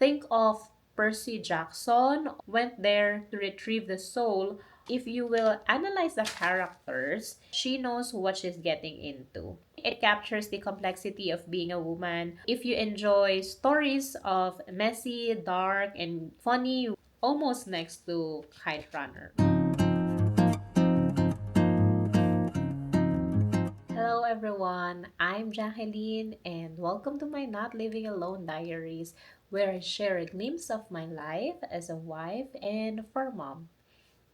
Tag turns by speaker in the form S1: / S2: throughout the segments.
S1: Think of Percy Jackson went there to retrieve the soul. If you will analyze the characters, she knows what she's getting into. It captures the complexity of being a woman. If you enjoy stories of messy, dark, and funny, almost next to Kite Runner. Hello everyone, I'm Jacquelyn and welcome to my Not Living Alone diaries, where I share a glimpse of my life as a wife and fur mom.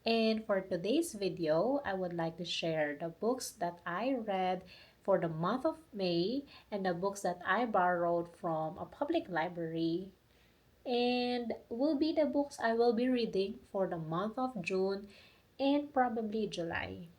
S1: And for today's video, I would like to share the books that I read for the month of May and the books that I borrowed from a public library, and will be the books I will be reading for the month of June and probably July.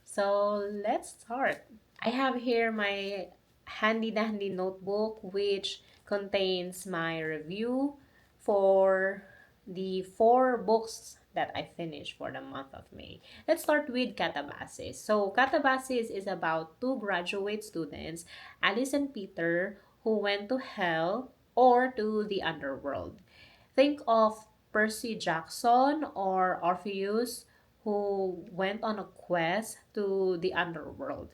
S1: So let's start. I have here my handy dandy notebook which contains my review for the 4 books that I finished for the month of May. Let's start with Katabasis. So Katabasis is about 2 graduate students, Alice and Peter, who went to hell or to the underworld. Think of Percy Jackson or Orpheus who went on a quest to the underworld.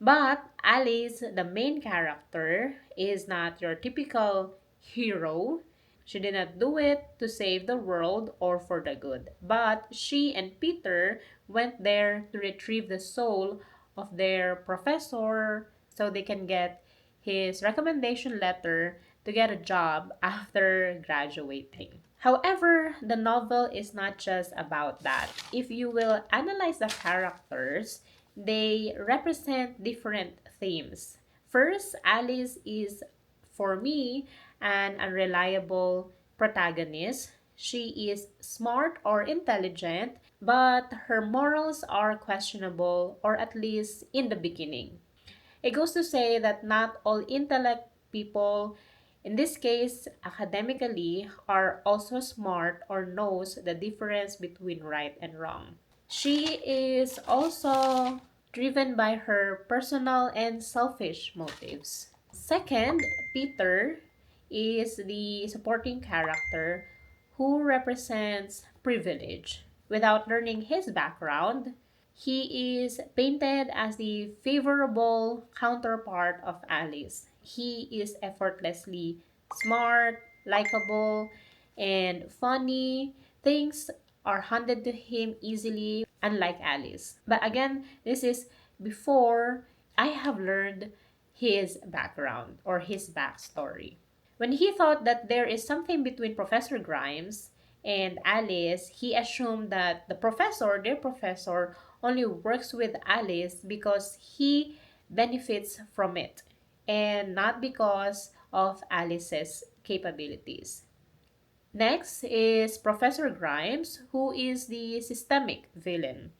S1: But Alice, the main character, is not your typical hero. She did not do it to save the world or for the good. But she and Peter went there to retrieve the soul of their professor so they can get his recommendation letter to get a job after graduating. However, the novel is not just about that. If you will analyze the characters, they represent different themes. First, Alice is, for me, an unreliable protagonist. She is smart or intelligent, but her morals are questionable, or at least in the beginning. It goes to say that not all intellect people, in this case academically, are also smart or knows the difference between right and wrong. She is also driven by her personal and selfish motives. Second, Peter is the supporting character who represents privilege. Without learning his background, he is painted as the favorable counterpart of Alice. He is effortlessly smart, likable, and funny. Things are handed to him easily, unlike Alice. But again, this is before I have learned his background or his backstory. When he thought that there is something between Professor Grimes and Alice, he assumed that their professor, only works with Alice because he benefits from it and not because of Alice's capabilities. Next is Professor Grimes, who is the systemic villain.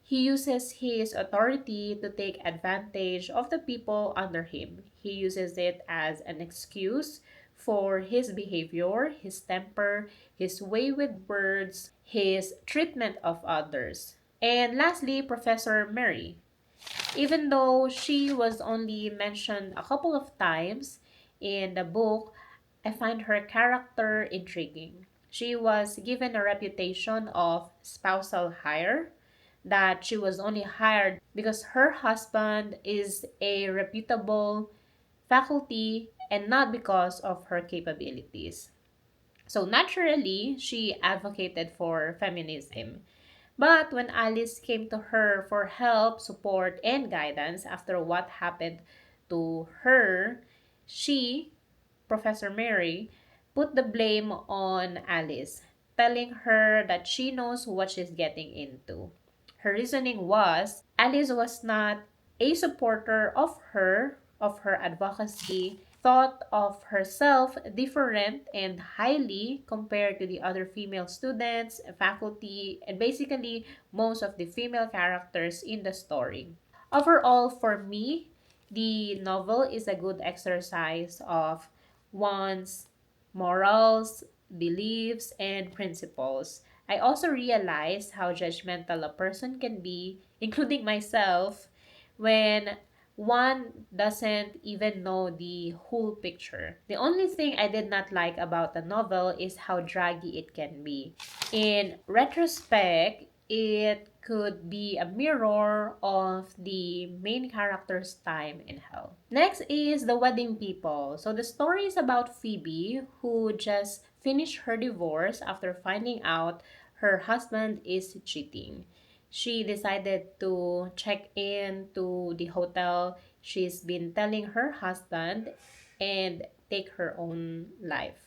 S1: He uses his authority to take advantage of the people under him. He uses it as an excuse for his behavior, his temper, his way with words, his treatment of others. And lastly, Professor Mary. Even though she was only mentioned a couple of times in the book, I find her character intriguing. She was given a reputation of spousal hire, that she was only hired because her husband is a reputable faculty and not because of her capabilities. So naturally, she advocated for feminism. But when Alice came to her for help, support, and guidance after what happened to her, she, Professor Mary, put the blame on Alice, telling her that she knows what she's getting into. Her reasoning was Alice was not a supporter of her advocacy, thought of herself different and highly compared to the other female students, faculty, and basically most of the female characters in the story. Overall, for me, the novel is a good exercise of one's morals, beliefs, and principles. I also realized how judgmental a person can be, including myself, when one doesn't even know the whole picture. The only thing I did not like about the novel is how draggy it can be. In retrospect, it could be a mirror of the main character's time in hell. Next is The Wedding People. So the story is about Phoebe, who just finished her divorce after finding out her husband is cheating. She decided to check in to the hotel she's been telling her husband and take her own life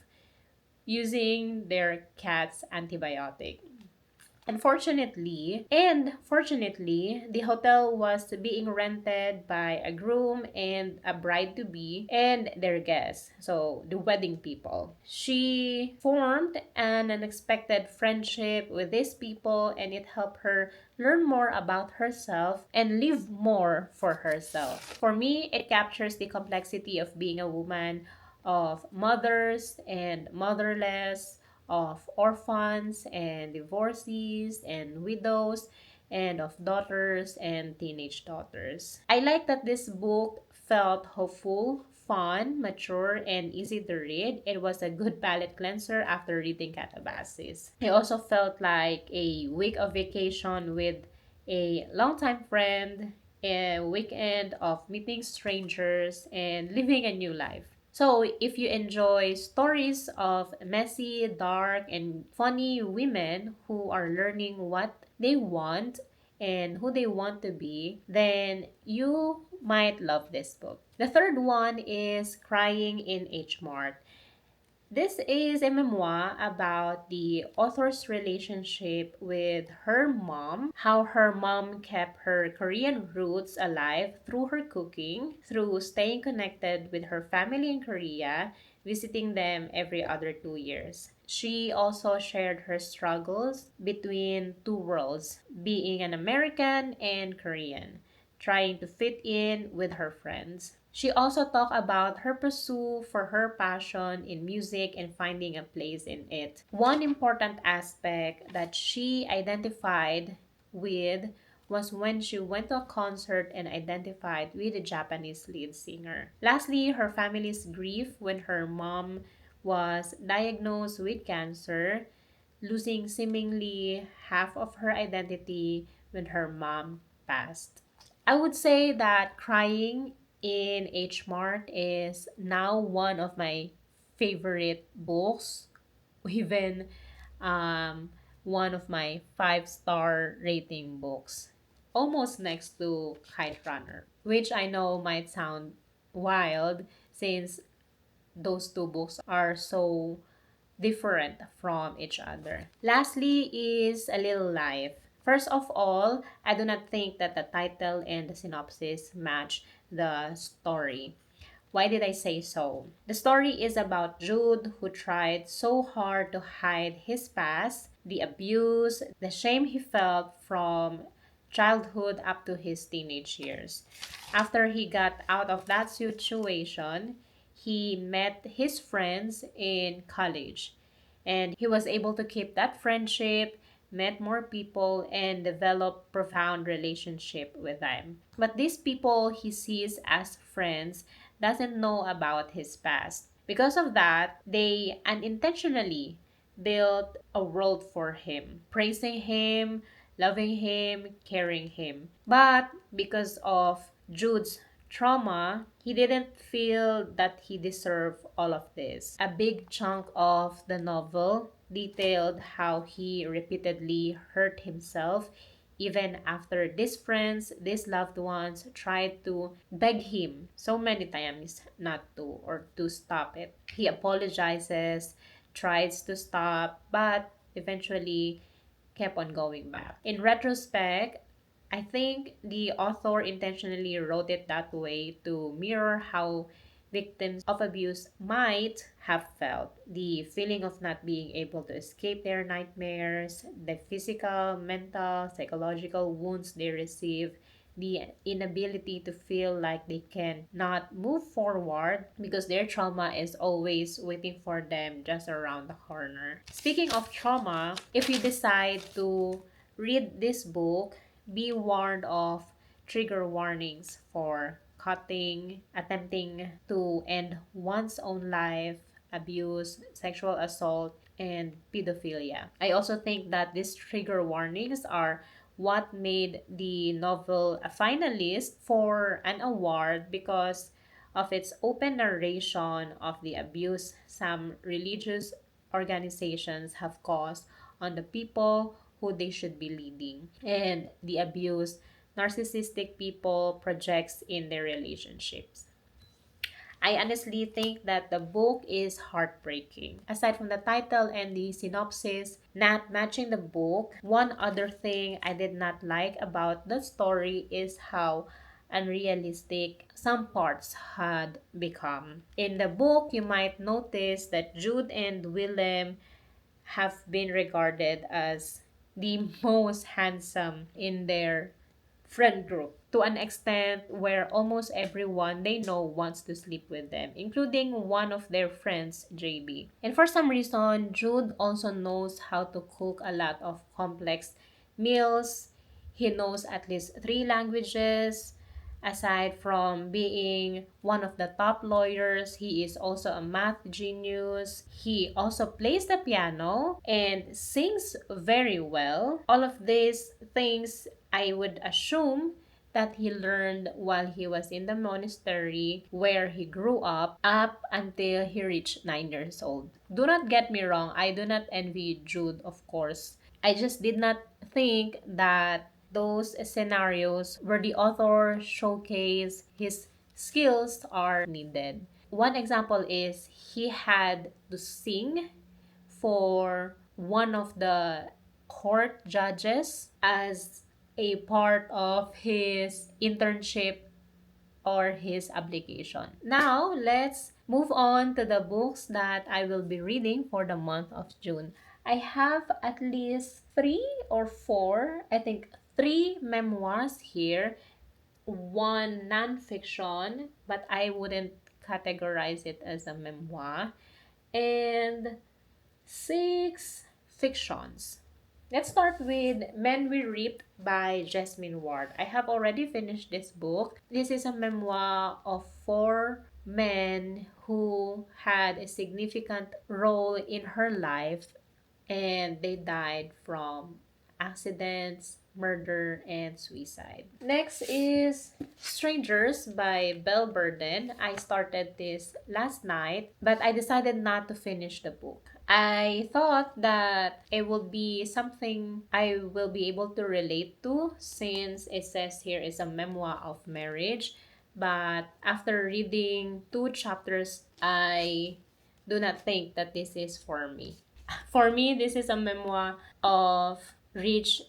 S1: using their cat's antibiotic. Fortunately, the hotel was being rented by a groom and a bride to be and their guests, so the wedding people. She formed an unexpected friendship with these people, and it helped her learn more about herself and live more for herself. For me, it captures the complexity of being a woman, of mothers and motherless, of orphans and divorcees and widows, and of daughters and teenage daughters. I like that this book felt hopeful, fun, mature, and easy to read. It was a good palate cleanser after reading Katabasis. I also felt like a week of vacation with a longtime friend, a weekend of meeting strangers and living a new life. So, if you enjoy stories of messy, dark, and funny women who are learning what they want and who they want to be, then you might love this book. The third one is Crying in HMart. This is a memoir about the author's relationship with her mom, how her mom kept her Korean roots alive through her cooking, through staying connected with her family in Korea, visiting them every other 2 years. She also shared her struggles between two worlds, being an American and Korean, trying to fit in with her friends. She also talked about her pursuit for her passion in music and finding a place in it. One important aspect that she identified with was when she went to a concert and identified with the Japanese lead singer. Lastly, her family's grief when her mom was diagnosed with cancer, losing seemingly half of her identity when her mom passed. I would say that Crying in HMart is now one of my favorite books, even um, one of my 5-star rating books, almost next to Kite Runner, which I know might sound wild since those two books are so different from each other. Lastly is A Little Life. First of all, I do not think that the title and the synopsis match the story. Why did I say so? The story is about Jude, who tried so hard to hide his past, the abuse, the shame he felt from childhood up to his teenage years. After he got out of that situation, he met his friends in college, and he was able to keep that friendship, met more people, and develop profound relationship with them. But these people he sees as friends doesn't know about his past. Because of that, they unintentionally built a world for him, praising him, loving him, caring him. But because of Jude's trauma, he didn't feel that he deserved all of this. A big chunk of the novel detailed how he repeatedly hurt himself even after these friends, these loved ones tried to beg him so many times not to or to stop it. He apologizes, tries to stop, but eventually kept on going back. In retrospect, I think the author intentionally wrote it that way to mirror how victims of abuse might have felt. The feeling of not being able to escape their nightmares, the physical, mental, psychological wounds they receive, the inability to feel like they can not move forward because their trauma is always waiting for them just around the corner. Speaking of trauma, if you decide to read this book, be warned of trigger warnings for cutting, attempting to end one's own life, abuse, sexual assault, and pedophilia. I also think that these trigger warnings are what made the novel a finalist for an award because of its open narration of the abuse some religious organizations have caused on the people who they should be leading and the abuse narcissistic people projects in their relationships. I honestly think that the book is heartbreaking. Aside from the title and the synopsis not matching the book, one other thing I did not like about the story is how unrealistic some parts had become. In the book, you might notice that Jude and Willem have been regarded as the most handsome in their friend group to an extent where almost everyone they know wants to sleep with them, including one of their friends, JB. And for some reason, Jude also knows how to cook a lot of complex meals. He knows at least three languages. Aside from being one of the top lawyers, he is also a math genius. He also plays the piano and sings very well. All of these things I would assume that he learned while he was in the monastery where he grew up until he reached 9 years old. Do not get me wrong, I do not envy Jude, of course. I just did not think that those scenarios where the author showcase his skills are needed. One example is he had to sing for one of the court judges as a part of his internship or his application. Now, let's move on to the books that I will be reading for the month of June. I have at least three or four, I think three memoirs here, one nonfiction, but I wouldn't categorize it as a memoir, and six fictions. Let's start with Men We Reaped by Jasmine Ward. I have already finished this book. This is a memoir of four men who had a significant role in her life and they died from accidents, murder, and suicide. Next is Strangers by Belle Burden. I started this last night, but I decided not to finish the book. I thought that it would be something I will be able to relate to since it says here is a memoir of marriage. But after reading two chapters, I do not think that this is for me. For me, this is a memoir of rich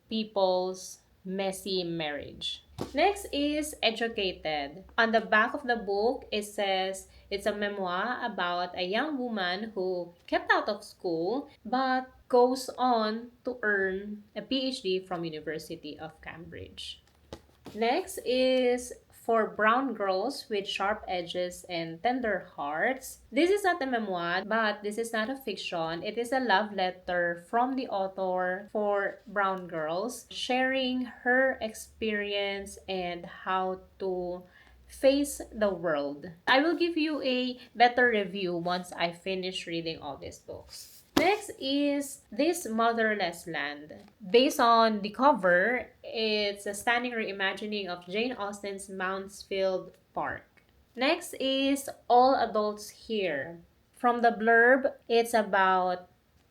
S1: people's messy marriage. Next is Educated. On the back of the book, it says it's a memoir about a young woman who kept out of school but goes on to earn a PhD from University of Cambridge. Next is For Brown Girls with Sharp Edges and Tender Hearts. This is not a memoir, but this is not a fiction. It is a love letter from the author for brown girls, sharing her experience and how to face the world. I will give you a better review once I finish reading all these books. Next is This Motherless Land. Based on the cover, it's a stunning reimagining of Jane Austen's Mansfield Park. Next is All Adults Here. From the blurb, it's about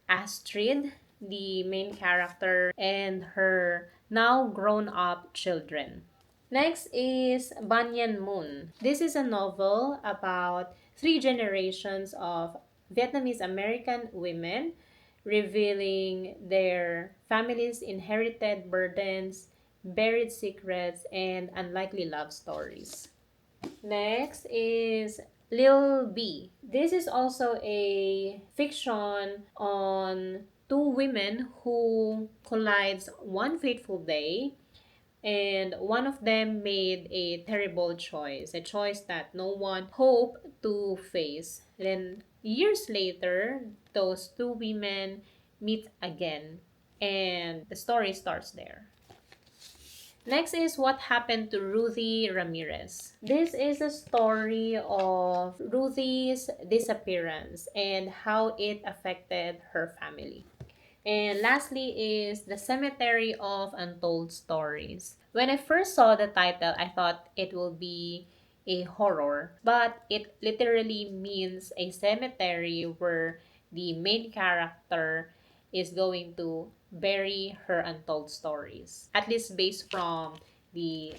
S1: Astrid, the main character, and her now grown-up children. Next is Banyan Moon. This is a novel about three generations of Vietnamese American women revealing their families' inherited burdens, buried secrets, and unlikely love stories. Next is Lil B. This is also a fiction on two women who collides one fateful day, and one of them made a terrible choice, a choice that no one hoped to face. Then years later, those two women meet again, and the story starts there. Next is what happened to Ruthie Ramirez. This is a story of Ruthie's disappearance and how it affected her family. And lastly is The Cemetery of Untold Stories. When I first saw the title, I thought it will be a horror, but it literally means a cemetery where the main character is going to bury her untold stories, at least based from the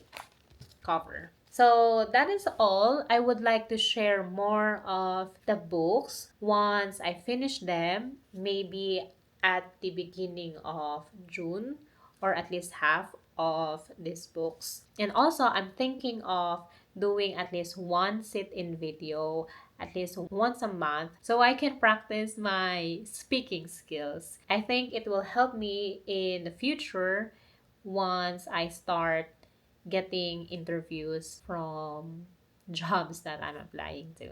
S1: cover. So that is all. I would like to share more of the books once I finish them, maybe at the beginning of June or at least half of these books. And also, I'm thinking of doing at least one sit-in video at least once a month so I can practice my speaking skills. I think it will help me in the future once I start getting interviews from jobs that I'm applying to.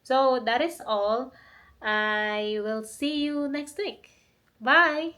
S1: So that is all. I will see you next week. Bye!